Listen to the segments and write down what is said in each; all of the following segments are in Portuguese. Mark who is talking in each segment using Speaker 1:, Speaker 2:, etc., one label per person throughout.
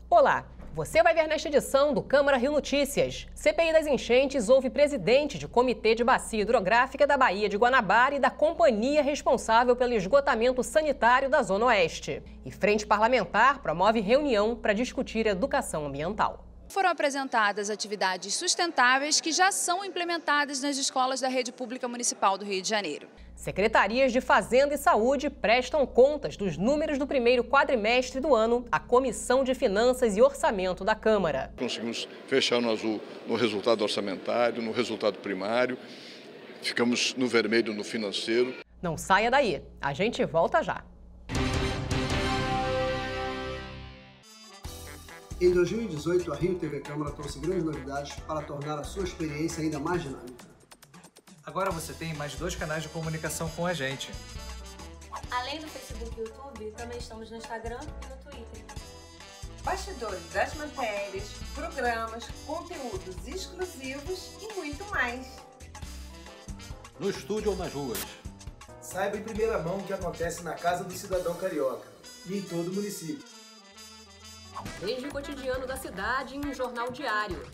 Speaker 1: Olá, você vai ver nesta edição do Câmara Rio Notícias. CPI das enchentes ouve presidente de Comitê de Bacia Hidrográfica da Baía de Guanabara e da companhia responsável pelo esgotamento sanitário da Zona Oeste. E Frente Parlamentar promove reunião para discutir educação ambiental.
Speaker 2: Foram apresentadas atividades sustentáveis que já são implementadas nas escolas da Rede Pública Municipal do Rio de Janeiro.
Speaker 1: Secretarias de Fazenda e Saúde prestam contas dos números do primeiro quadrimestre do ano à Comissão de Finanças e Orçamento da Câmara.
Speaker 3: Conseguimos fechar no azul no resultado orçamentário, no resultado primário, ficamos no vermelho no financeiro.
Speaker 1: Não saia daí, a gente volta já.
Speaker 4: Em 2018, a Rio TV Câmara trouxe grandes novidades para tornar a sua experiência ainda mais dinâmica.
Speaker 5: Agora você tem mais 2 canais de comunicação com a gente.
Speaker 6: Além do Facebook e YouTube, também estamos no Instagram e no Twitter.
Speaker 7: Bastidores das matérias, programas, conteúdos exclusivos e muito mais.
Speaker 8: No estúdio ou nas ruas.
Speaker 9: Saiba em primeira mão o que acontece na Casa do Cidadão Carioca e em todo o município.
Speaker 1: Desde o cotidiano da cidade em um jornal diário.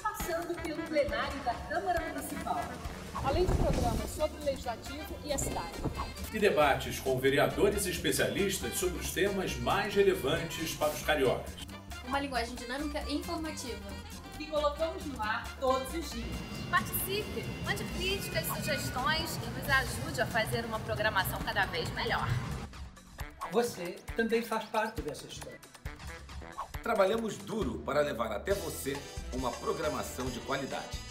Speaker 10: Passando pelo plenário da Câmara Municipal. Além de programas sobre o Legislativo e a cidade.
Speaker 11: E debates com vereadores e especialistas sobre os temas mais relevantes para os cariocas.
Speaker 6: Uma linguagem dinâmica e informativa.
Speaker 10: Que colocamos no ar todos os dias.
Speaker 12: Participe, mande críticas, sugestões e nos ajude a fazer uma programação cada vez melhor.
Speaker 13: Você também faz parte dessa história.
Speaker 14: Trabalhamos duro para levar até você uma programação de qualidade.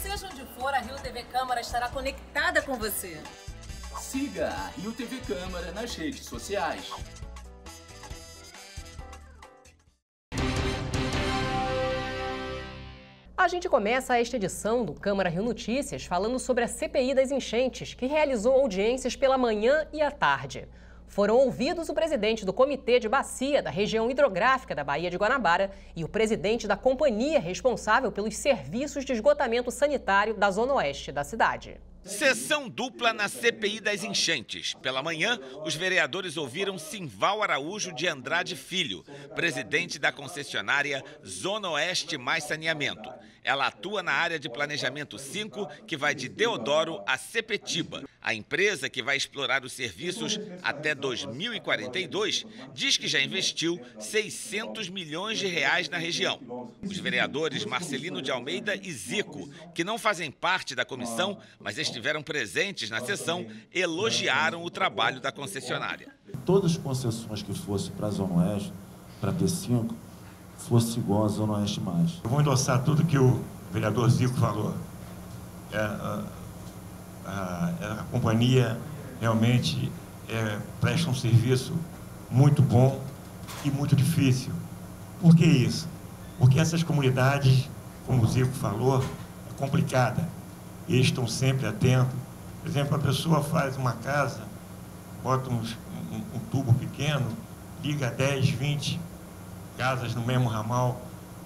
Speaker 10: Seja onde for, a Rio TV Câmara estará conectada com você.
Speaker 15: Siga a Rio TV Câmara nas redes sociais.
Speaker 1: A gente começa esta edição do Câmara Rio Notícias falando sobre a CPI das enchentes, que realizou audiências pela manhã e à tarde. Foram ouvidos o presidente do Comitê de Bacia da região hidrográfica da Baía de Guanabara e o presidente da companhia responsável pelos serviços de esgotamento sanitário da Zona Oeste da cidade.
Speaker 16: Sessão dupla na CPI das enchentes. Pela manhã, os vereadores ouviram Simval Araújo de Andrade Filho, presidente da concessionária Zona Oeste Mais Saneamento. Ela atua na área de planejamento 5, que vai de Deodoro a Sepetiba. A empresa, que vai explorar os serviços até 2042, diz que já investiu 600 milhões de reais na região. Os vereadores Marcelino de Almeida e Zico, que não fazem parte da comissão, mas estiveram presentes na sessão, elogiaram o trabalho da concessionária.
Speaker 17: Todas as concessões que fossem para a Zona Oeste, para a P5, fosse igual à Zona Oeste Mais.
Speaker 18: Eu vou endossar tudo que o vereador Zico falou. A companhia realmente presta um serviço muito bom e muito difícil. Por que isso? Porque essas comunidades, como o Zico falou, é complicada. Eles estão sempre atentos. Por exemplo, a pessoa faz uma casa, bota um tubo pequeno, liga 10, 20 casas no mesmo ramal,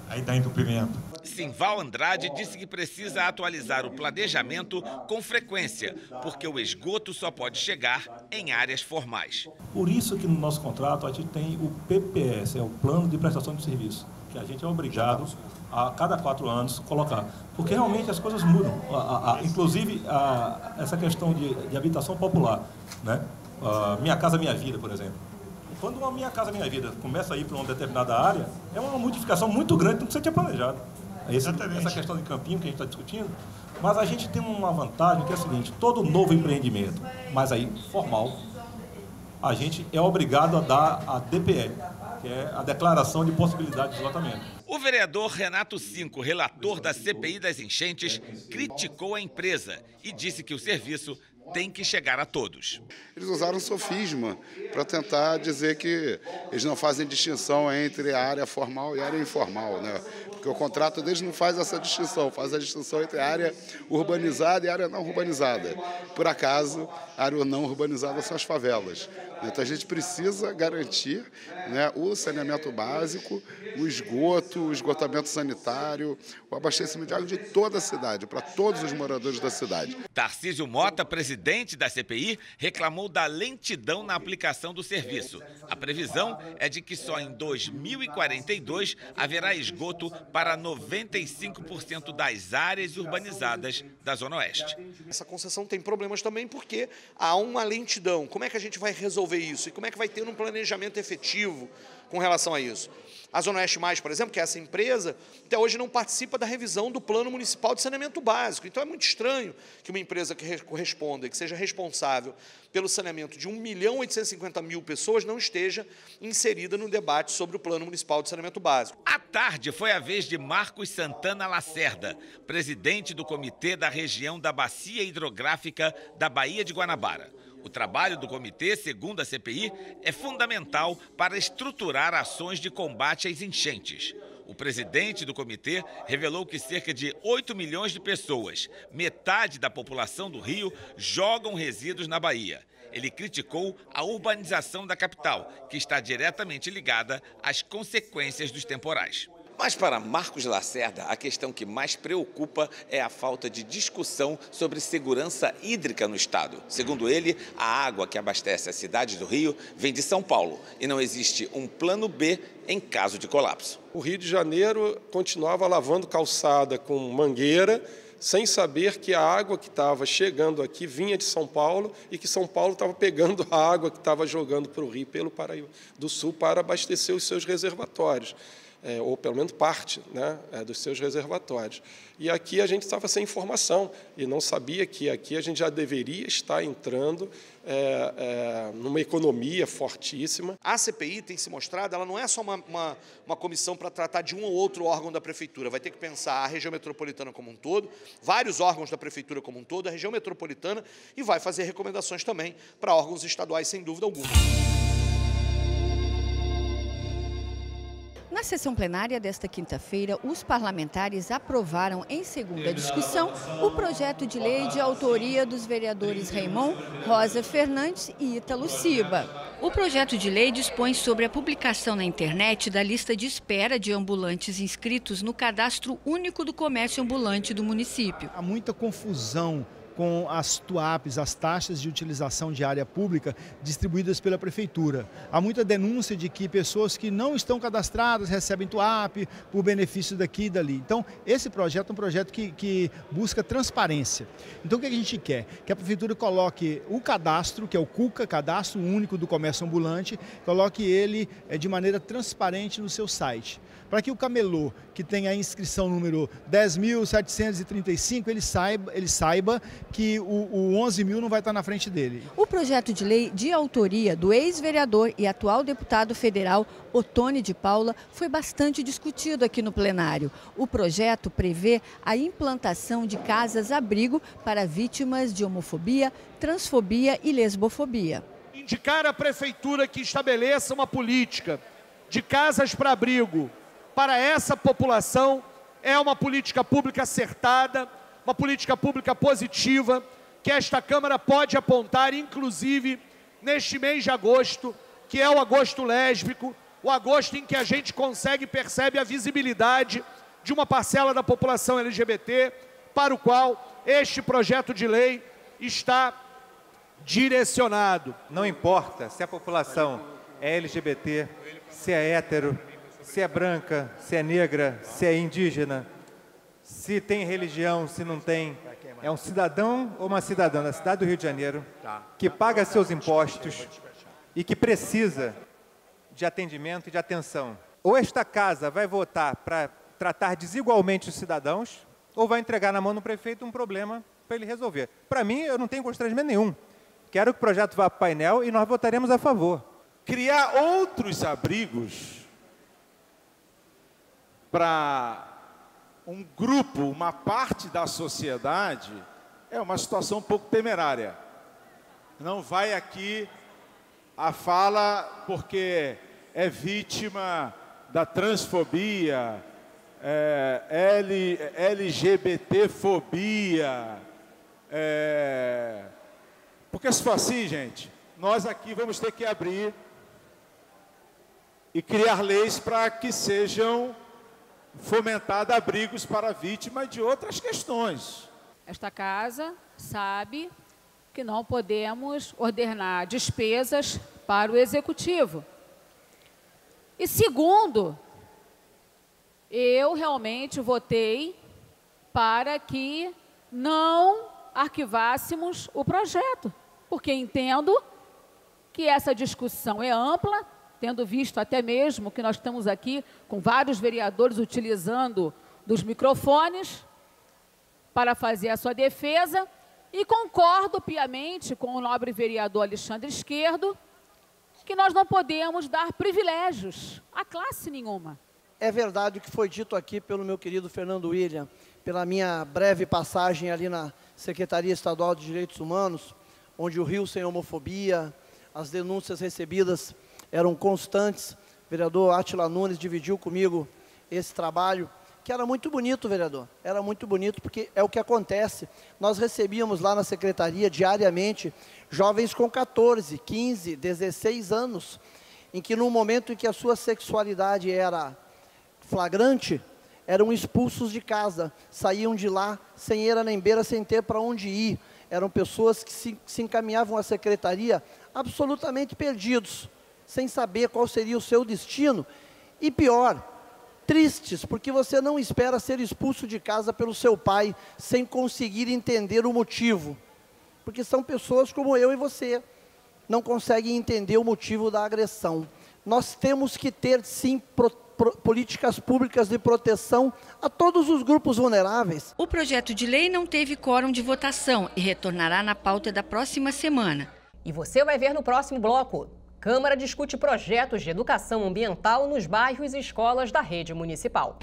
Speaker 18: aí dá entupimento.
Speaker 16: Simval Andrade disse que precisa atualizar o planejamento com frequência, porque o esgoto só pode chegar em áreas formais.
Speaker 19: Por isso que no nosso contrato a gente tem o PPS, é o Plano de Prestação de Serviço, que a gente é obrigado a cada 4 anos colocar, porque realmente as coisas mudam, inclusive essa questão de habitação popular, né? Minha Casa Minha Vida, por exemplo. Quando uma Minha Casa Minha Vida começa a ir para uma determinada área, é uma modificação muito grande do que você tinha planejado. Essa questão de campinho que a gente está discutindo, mas a gente tem uma vantagem que é a seguinte: todo novo empreendimento, mas aí formal, a gente é obrigado a dar a DPE, que é a Declaração de Possibilidade de Esgotamento.
Speaker 16: O vereador Renato Cinco, relator da CPI das enchentes, criticou a empresa e disse que o serviço tem que chegar a todos.
Speaker 3: Eles usaram sofisma para tentar dizer que eles não fazem distinção entre a área formal e a área informal, né? Porque o contrato deles não faz essa distinção, faz a distinção entre a área urbanizada e a área não urbanizada. Por acaso, a área não urbanizada são as favelas. Então a gente precisa garantir, né, o saneamento básico, o esgoto, o esgotamento sanitário, o abastecimento de água de toda a cidade, para todos os moradores da cidade.
Speaker 16: Tarcísio Mota, presidente presidente da CPI reclamou da lentidão na aplicação do serviço. A previsão é de que só em 2042 haverá esgoto para 95% das áreas urbanizadas da Zona Oeste.
Speaker 20: Essa concessão tem problemas também porque há uma lentidão. Como é que a gente vai resolver isso? E como é que vai ter um planejamento efetivo com relação a isso? A Zona Oeste Mais, por exemplo, que é essa empresa, até hoje não participa da revisão do Plano Municipal de Saneamento Básico. Então é muito estranho que uma empresa que corresponda, que seja responsável pelo saneamento de 1.850.000 pessoas não esteja inserida no debate sobre o Plano Municipal de Saneamento Básico.
Speaker 16: À tarde foi a vez de Marcos Santana Lacerda, presidente do Comitê da Região da Bacia Hidrográfica da Baía de Guanabara. O trabalho do comitê, segundo a CPI, é fundamental para estruturar ações de combate às enchentes. O presidente do comitê revelou que cerca de 8 milhões de pessoas, metade da população do Rio, jogam resíduos na Bahia. Ele criticou a urbanização da capital, que está diretamente ligada às consequências dos temporais.
Speaker 14: Mas para Marcos Lacerda, a questão que mais preocupa é a falta de discussão sobre segurança hídrica no estado. Segundo ele, a água que abastece a cidade do Rio vem de São Paulo e não existe um plano B em caso de colapso.
Speaker 21: O Rio de Janeiro continuava lavando calçada com mangueira, sem saber que a água que estava chegando aqui vinha de São Paulo e que São Paulo estava pegando a água que estava jogando para o Rio pelo Paraíba do Sul para abastecer os seus reservatórios. Ou pelo menos parte, né, dos seus reservatórios. E aqui a gente estava sem informação e não sabia que aqui a gente já deveria estar entrando numa economia fortíssima.
Speaker 20: A CPI tem se mostrado, ela não é só uma comissão para tratar de um ou outro órgão da Prefeitura, vai ter que pensar a região metropolitana como um todo, vários órgãos da Prefeitura como um todo, a região metropolitana, e vai fazer recomendações também para órgãos estaduais, sem dúvida alguma.
Speaker 22: Na sessão plenária desta quinta-feira, os parlamentares aprovaram em segunda discussão o projeto de lei de autoria dos vereadores Raimon, Rosa Fernandes e Ítalo Ciba. O projeto de lei dispõe sobre a publicação na internet da lista de espera de ambulantes inscritos no Cadastro Único do Comércio Ambulante do município.
Speaker 23: Há muita confusão com as TUAPs, as taxas de utilização de área pública distribuídas pela Prefeitura. Há muita denúncia de que pessoas que não estão cadastradas recebem TUAP por benefício daqui e dali. Então, esse projeto é um projeto que busca transparência. Então, o que a gente quer? Que a Prefeitura coloque o cadastro, que é o CUCA, Cadastro Único do Comércio Ambulante, coloque ele de maneira transparente no seu site. Para que o camelô, que tem a inscrição número 10.735, ele saiba que o 11.000 não vai estar na frente dele.
Speaker 22: O projeto de lei de autoria do ex-vereador e atual deputado federal Ottoni de Paula foi bastante discutido aqui no plenário. O projeto prevê a implantação de casas-abrigo para vítimas de homofobia, transfobia e lesbofobia.
Speaker 24: Indicar à Prefeitura que estabeleça uma política de casas para abrigo para essa população é uma política pública acertada, uma política pública positiva, que esta Câmara pode apontar, inclusive, neste mês de agosto, que é o agosto lésbico, o agosto em que a gente consegue e percebe a visibilidade de uma parcela da população LGBT, para o qual este projeto de lei está direcionado.
Speaker 5: Não importa se a população é LGBT, se é hétero, se é branca, se é negra, se é indígena, se tem religião, se não tem. É um cidadão ou uma cidadã da cidade do Rio de Janeiro que paga seus impostos e que precisa de atendimento e de atenção. Ou esta casa vai votar para tratar desigualmente os cidadãos, ou vai entregar na mão do prefeito um problema para ele resolver. Para mim, eu não tenho constrangimento nenhum. Quero que o projeto vá para o painel e nós votaremos a favor.
Speaker 25: Criar outros abrigos para um grupo, uma parte da sociedade, é uma situação um pouco temerária. Não vai aqui a fala porque é vítima da transfobia, LGBTfobia. Porque se for assim, gente, nós aqui vamos ter que abrir e criar leis para que sejam fomentar abrigos para vítimas de outras questões.
Speaker 10: Esta casa sabe que não podemos ordenar despesas para o Executivo. E segundo, eu realmente votei para que não arquivássemos o projeto, porque entendo que essa discussão é ampla, tendo visto até mesmo que nós estamos aqui com vários vereadores utilizando dos microfones para fazer a sua defesa, e concordo piamente com o nobre vereador Alexandre Esquerdo, que nós não podemos dar privilégios a classe nenhuma.
Speaker 2: É verdade o que foi dito aqui pelo meu querido Fernando William, pela minha breve passagem ali na Secretaria Estadual de Direitos Humanos, onde o Rio Sem Homofobia, as denúncias recebidas eram constantes. O vereador Átila Nunes dividiu comigo esse trabalho, que era muito bonito, vereador. Era muito bonito, porque é o que acontece. Nós recebíamos lá na Secretaria, diariamente, jovens com 14, 15, 16 anos, em que no momento em que a sua sexualidade era flagrante, eram expulsos de casa, saíam de lá sem eira nem beira, sem ter para onde ir. Eram pessoas que se encaminhavam à secretaria absolutamente perdidos, sem saber qual seria o seu destino. E pior, tristes, porque você não espera ser expulso de casa pelo seu pai, sem conseguir entender o motivo. Porque são pessoas como eu e você, não conseguem entender o motivo da agressão. Nós temos que ter, sim, políticas públicas de proteção a todos os grupos vulneráveis.
Speaker 22: O projeto de lei não teve quórum de votação e retornará na pauta da próxima semana.
Speaker 1: E você vai ver no próximo bloco. Câmara discute projetos de educação ambiental nos bairros e escolas da rede municipal.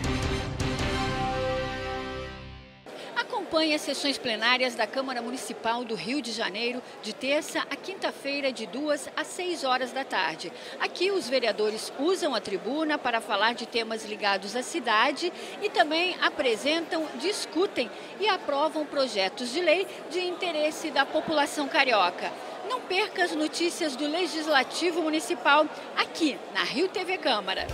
Speaker 22: Acompanhe as sessões plenárias da Câmara Municipal do Rio de Janeiro de terça a quinta-feira, de 2 às 6 horas da tarde. Aqui os vereadores usam a tribuna para falar de temas ligados à cidade e também apresentam, discutem e aprovam projetos de lei de interesse da população carioca. Não perca as notícias do Legislativo Municipal aqui na Rio TV Câmara.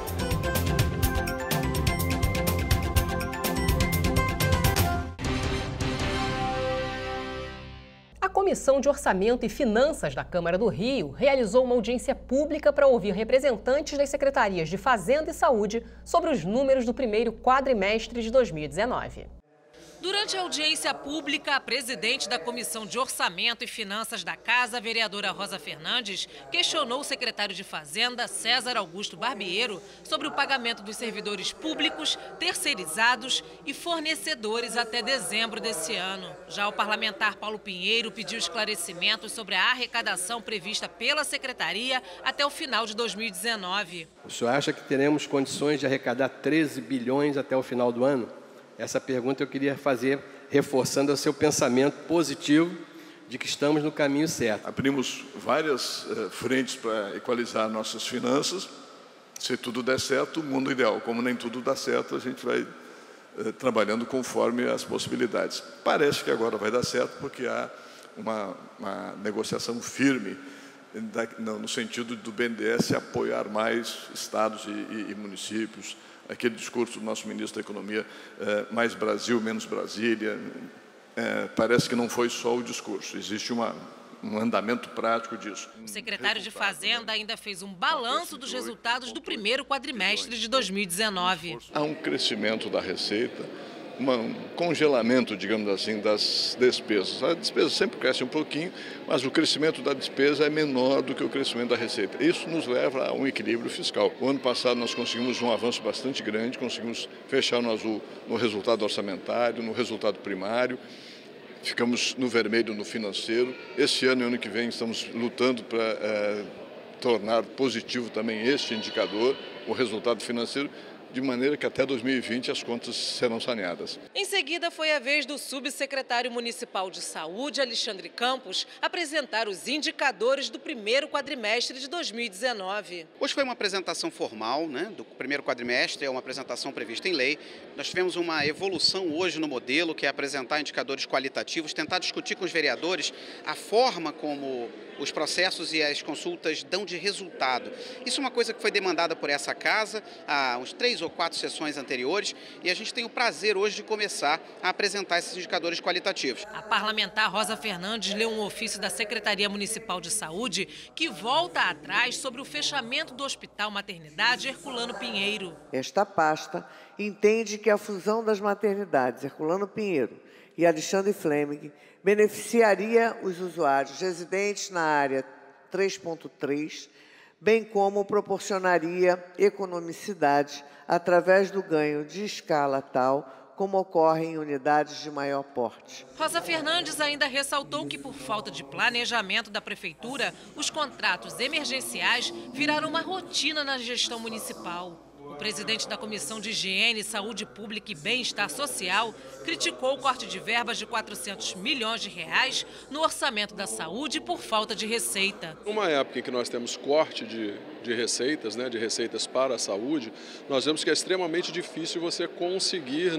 Speaker 1: A Comissão de Orçamento e Finanças da Câmara do Rio realizou uma audiência pública para ouvir representantes das secretarias de Fazenda e Saúde sobre os números do primeiro quadrimestre de 2019.
Speaker 4: Durante a audiência pública, a presidente da Comissão de Orçamento e Finanças da Casa, a vereadora Rosa Fernandes, questionou o secretário de Fazenda, César Augusto Barbiero, sobre o pagamento dos servidores públicos, terceirizados e fornecedores até dezembro desse ano. Já o parlamentar Paulo Pinheiro pediu esclarecimentos sobre a arrecadação prevista pela secretaria até o final de 2019.
Speaker 7: O senhor acha que teremos condições de arrecadar 13 bilhões até o final do ano? Essa pergunta eu queria fazer reforçando o seu pensamento positivo de que estamos no caminho certo.
Speaker 8: Abrimos várias frentes para equalizar nossas finanças. Se tudo der certo, o mundo ideal. Como nem tudo dá certo, a gente vai trabalhando conforme as possibilidades. Parece que agora vai dar certo porque há uma negociação firme no sentido do BNDES apoiar mais estados e municípios. Aquele discurso do nosso ministro da Economia, mais Brasil, menos Brasília, parece que não foi só o discurso, existe um andamento prático disso.
Speaker 4: O secretário de Fazenda ainda fez um balanço dos resultados do primeiro quadrimestre de 2019.
Speaker 8: Há um crescimento da receita, um congelamento, digamos assim, das despesas. A despesa sempre cresce um pouquinho, mas o crescimento da despesa é menor do que o crescimento da receita. Isso nos leva a um equilíbrio fiscal. O ano passado nós conseguimos um avanço bastante grande, conseguimos fechar no azul no resultado orçamentário, no resultado primário, ficamos no vermelho no financeiro. Este ano e ano que vem estamos lutando para tornar positivo também este indicador, o resultado financeiro, de maneira que até 2020 as contas serão saneadas.
Speaker 4: Em seguida, foi a vez do subsecretário municipal de Saúde, Alexandre Campos, apresentar os indicadores do primeiro quadrimestre de 2019.
Speaker 9: Hoje foi uma apresentação formal, do primeiro quadrimestre, é uma apresentação prevista em lei. Nós tivemos uma evolução hoje no modelo, que é apresentar indicadores qualitativos, tentar discutir com os vereadores a forma como os processos e as consultas dão de resultado. Isso é uma coisa que foi demandada por essa casa há uns 3 3 ou 4 sessões anteriores e a gente tem o prazer hoje de começar a apresentar esses indicadores qualitativos.
Speaker 4: A parlamentar Rosa Fernandes leu um ofício da Secretaria Municipal de Saúde que volta atrás sobre o fechamento do Hospital Maternidade Herculano Pinheiro.
Speaker 6: Esta pasta entende que a fusão das maternidades Herculano Pinheiro e Alexandre Fleming beneficiaria os usuários residentes na área 3.3, bem como proporcionaria economicidade através do ganho de escala tal como ocorre em unidades de maior porte.
Speaker 4: Rosa Fernandes ainda ressaltou que, por falta de planejamento da Prefeitura, os contratos emergenciais viraram uma rotina na gestão municipal. O presidente da Comissão de Higiene, Saúde Pública e Bem-Estar Social criticou o corte de verbas de R$400 milhões no orçamento da saúde por falta de receita.
Speaker 11: Numa época em que nós temos corte de receitas, de receitas para a saúde, nós vemos que é extremamente difícil você conseguir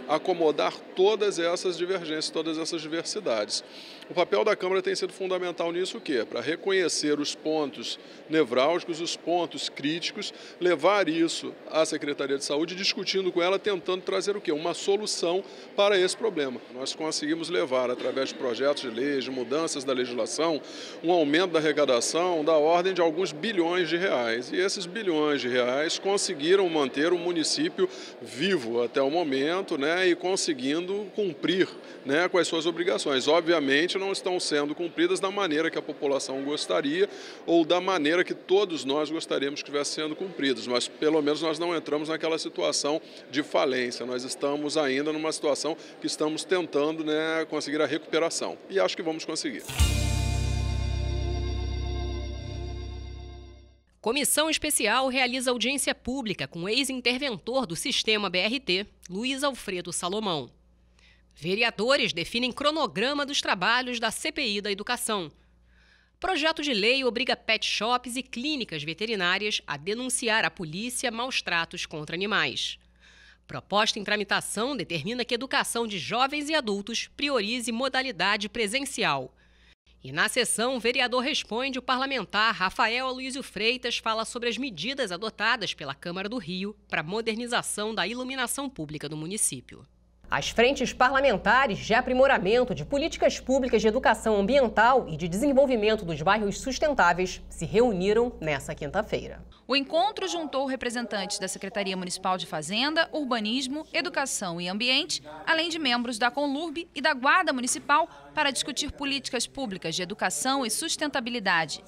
Speaker 11: acomodar todas essas divergências, todas essas diversidades. O papel da Câmara tem sido fundamental nisso, o quê? Para reconhecer os pontos nevrálgicos, os pontos críticos, levar isso à Secretaria de Saúde, discutindo com ela, tentando trazer o quê? Uma solução para esse problema. Nós conseguimos levar, através de projetos de leis, de mudanças da legislação, um aumento da arrecadação da ordem de alguns bilhões de reais. E esses bilhões de reais conseguiram manter o município vivo até o momento, e conseguindo cumprir com as suas obrigações. Obviamente, não estão sendo cumpridas da maneira que a população gostaria ou da maneira que todos nós gostaríamos que estivessem sendo cumpridas, mas pelo menos nós não entramos naquela situação de falência. Nós estamos ainda numa situação que estamos tentando conseguir a recuperação e acho que vamos conseguir.
Speaker 1: Comissão especial realiza audiência pública com o ex-interventor do sistema BRT, Luiz Alfredo Salomão. Vereadores definem cronograma dos trabalhos da CPI da Educação. Projeto de lei obriga pet shops e clínicas veterinárias a denunciar à polícia maus tratos contra animais. Proposta em tramitação determina que a educação de jovens e adultos priorize modalidade presencial. E na sessão, o vereador responde, o parlamentar Rafael Aloysio Freitas fala sobre as medidas adotadas pela Câmara do Rio para a modernização da iluminação pública do município. As frentes parlamentares de aprimoramento de políticas públicas de educação ambiental e de desenvolvimento dos bairros sustentáveis se reuniram nesta quinta-feira.
Speaker 12: O encontro juntou representantes da Secretaria Municipal de Fazenda, Urbanismo, Educação e Ambiente, além de membros da Conlurb e da Guarda Municipal para discutir políticas públicas de educação e sustentabilidade.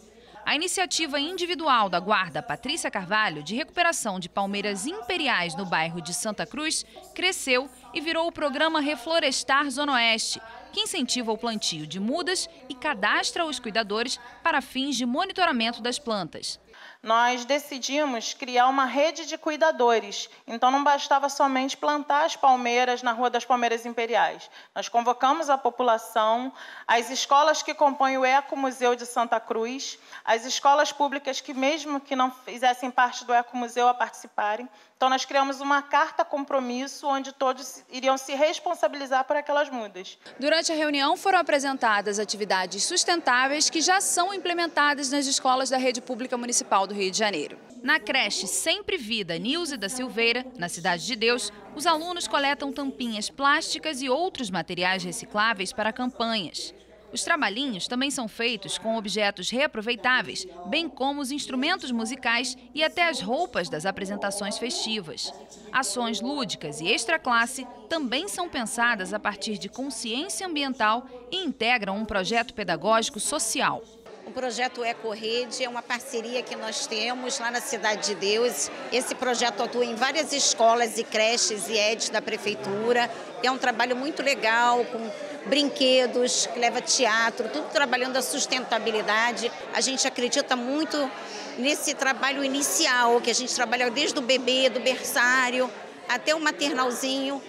Speaker 12: A iniciativa individual da guarda Patrícia Carvalho de recuperação de palmeiras imperiais no bairro de Santa Cruz cresceu e virou o programa Reflorestar Zona Oeste, que incentiva o plantio de mudas e cadastra os cuidadores para fins de monitoramento das plantas.
Speaker 13: Nós decidimos criar uma rede de cuidadores, então não bastava somente plantar as palmeiras na Rua das Palmeiras Imperiais. Nós convocamos a população, as escolas que compõem o Ecomuseu de Santa Cruz, as escolas públicas que mesmo que não fizessem parte do Ecomuseu a participarem. Então nós criamos uma carta compromisso onde todos iriam se responsabilizar por aquelas mudas.
Speaker 12: Durante a reunião foram apresentadas atividades sustentáveis que já são implementadas nas escolas da rede pública municipal do Rio de Janeiro. Na creche Sempre Vida Nilze da Silveira, na Cidade de Deus, os alunos coletam tampinhas plásticas e outros materiais recicláveis para campanhas. Os trabalhinhos também são feitos com objetos reaproveitáveis, bem como os instrumentos musicais e até as roupas das apresentações festivas. Ações lúdicas e extraclasse também são pensadas a partir de consciência ambiental e integram um projeto pedagógico social.
Speaker 15: O projeto EcoRede é uma parceria que nós temos lá na Cidade de Deus. Esse projeto atua em várias escolas e creches e EDs da Prefeitura. É um trabalho muito legal, com brinquedos, que leva teatro, tudo trabalhando a sustentabilidade. A gente acredita muito nesse trabalho inicial, que a gente trabalha desde o bebê, do berçário, até o maternalzinho,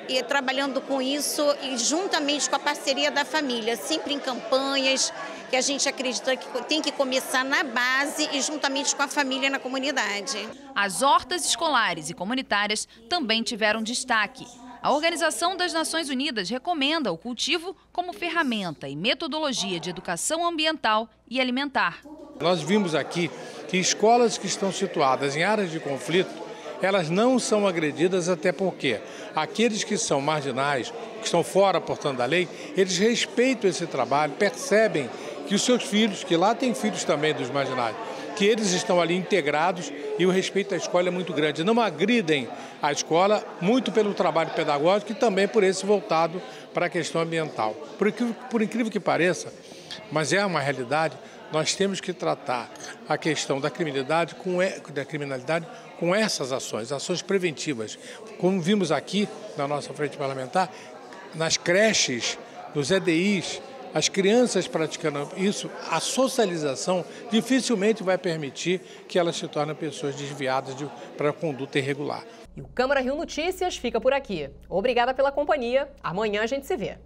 Speaker 15: e trabalhando com isso e juntamente com a parceria da família, sempre em campanhas, que a gente acredita que tem que começar na base e juntamente com a família na comunidade.
Speaker 12: As hortas escolares e comunitárias também tiveram destaque. A Organização das Nações Unidas recomenda o cultivo como ferramenta e metodologia de educação ambiental e alimentar.
Speaker 26: Nós vimos aqui que escolas que estão situadas em áreas de conflito,
Speaker 3: elas não são agredidas, até porque aqueles que são marginais, que estão fora, portanto, da lei, eles respeitam esse trabalho, percebem que os seus filhos, que lá tem filhos também dos marginais, que eles estão ali integrados e o respeito à escola é muito grande. Não agridem a escola, muito pelo trabalho pedagógico e também por esse voltado para a questão ambiental. Por incrível que pareça, mas é uma realidade, nós temos que tratar a questão da criminalidade com essas ações preventivas. Como vimos aqui na nossa frente parlamentar, nas creches, nos EDIs, as crianças praticando isso, a socialização dificilmente vai permitir que elas se tornem pessoas desviadas para a conduta irregular.
Speaker 1: E o Câmara Rio Notícias fica por aqui. Obrigada pela companhia. Amanhã a gente se vê.